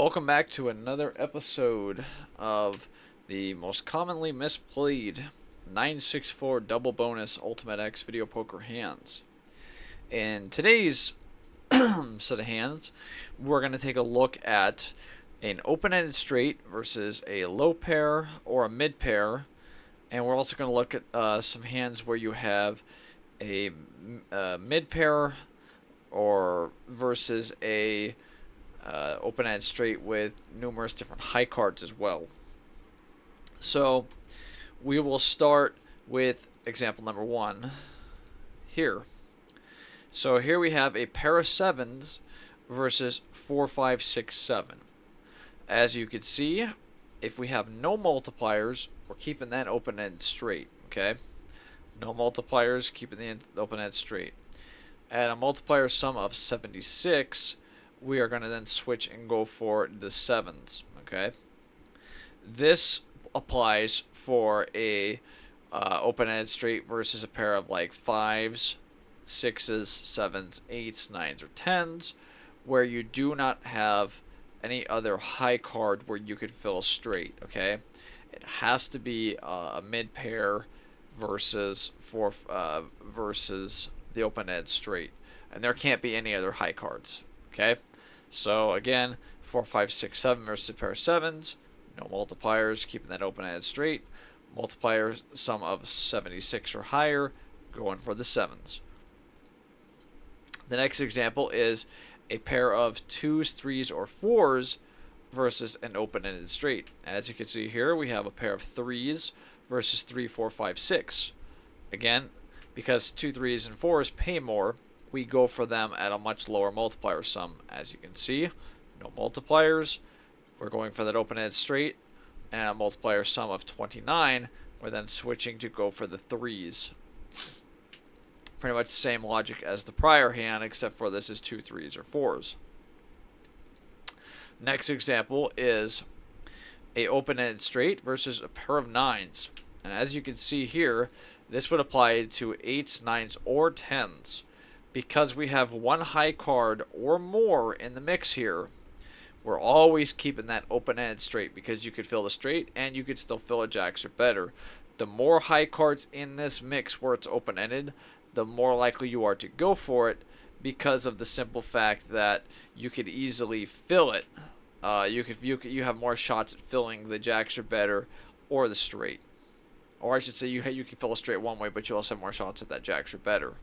Welcome back to another episode of the most commonly misplayed 964 double bonus Ultimate X video poker hands. In today's set of hands, we're going to take a look at an open-ended straight versus a low pair or a mid pair, and we're also going to look at some hands where you have a mid pair or versus a open-ended straight with numerous different high cards as well. So we will start with example number one here. So here we have a pair of sevens versus 4, 5, 6, 7. As you can see, if we have no multipliers, we're keeping that open-ended straight. Okay, no multipliers, keeping the open-ended straight. At a multiplier sum of 76, we are going to then switch and go for the sevens. Okay, this applies for a open-ended straight versus a pair of like fives, sixes, sevens, eights, nines, or tens, where you do not have any other high card where you could fill a straight. Okay, it has to be a mid pair versus versus the open-ended straight, and there can't be any other high cards. Okay, so again, 4, 5, 6, 7 versus a pair of sevens, no multipliers, keeping that open-ended straight. Multiplier sum of 76 or higher, going for the sevens. The next example is a pair of twos, threes, or fours versus an open-ended straight. As you can see here, we have a pair of threes versus 3, 4, 5, 6. Again, because 2 threes and 4s pay more, we go for them at a much lower multiplier sum. As you can see, no multipliers. We're going for that open-ended straight and a multiplier sum of 29. We're then switching to go for the threes. Pretty much the same logic as the prior hand, except for this is 2 threes or 4s. Next example is a open-ended straight versus a pair of nines. And as you can see here, this would apply to 8s, 9s, or 10s. Because we have one high card or more in the mix here, we're always keeping that open-ended straight because you could fill the straight and you could still fill a jacks or better. The more high cards in this mix where it's open-ended, the more likely you are to go for it because of the simple fact that you could easily fill it. You have more shots at filling the jacks or better or the straight. Or I should say you can fill a straight one way, but you also have more shots at that jacks or better.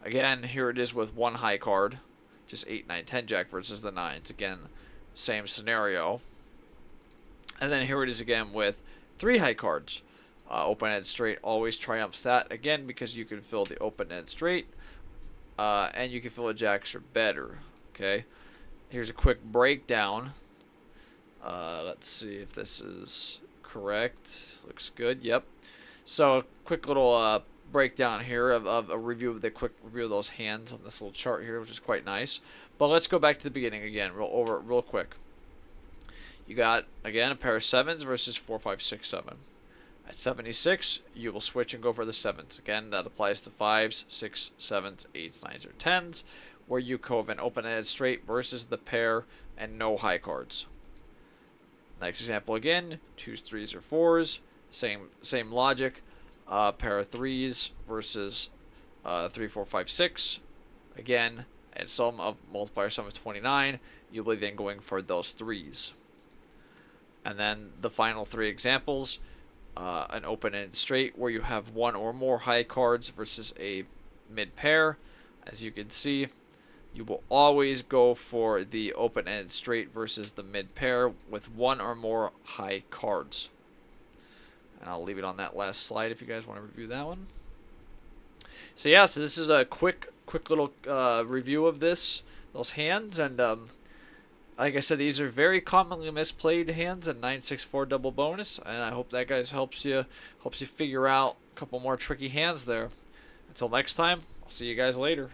Again, here it is with one high card, just 8, 9, 10 jack versus the 9s. Again, same scenario. And then here it is again with 3 high cards. Open-ended straight always triumphs that, again, because you can fill the open-ended straight, and you can fill a jacks or better. Okay, here's a quick breakdown. Let's see if this is correct. Looks good. Yep. So a quick little breakdown here of a review of the quick review of those hands on this little chart here, which is quite nice. But let's go back to the beginning again, real quick. You got again a pair of sevens versus 4, 5, 6, 7. At 76, you will switch and go for the sevens. Again, that applies to 5s, 6, 7s, 8s, 9s, or 10s, where you have an open-ended straight versus the pair and no high cards. Next example again, 2s, 3s, or 4s. Same logic. Pair of 3s versus 3, 4, 5, 6. Again, and sum of multiplier sum of 29. You'll be then going for those 3s. And then the final 3 examples. An open-ended straight where you have one or more high cards versus a mid pair. As you can see, you will always go for the open-ended straight versus the mid pair with one or more high cards. And I'll leave it on that last slide if you guys want to review that one. So yeah, so this is a quick little review of those hands, and like I said, these are very commonly misplayed hands in 964 double bonus, and I hope that guys helps you figure out a couple more tricky hands there. Until next time, I'll see you guys later.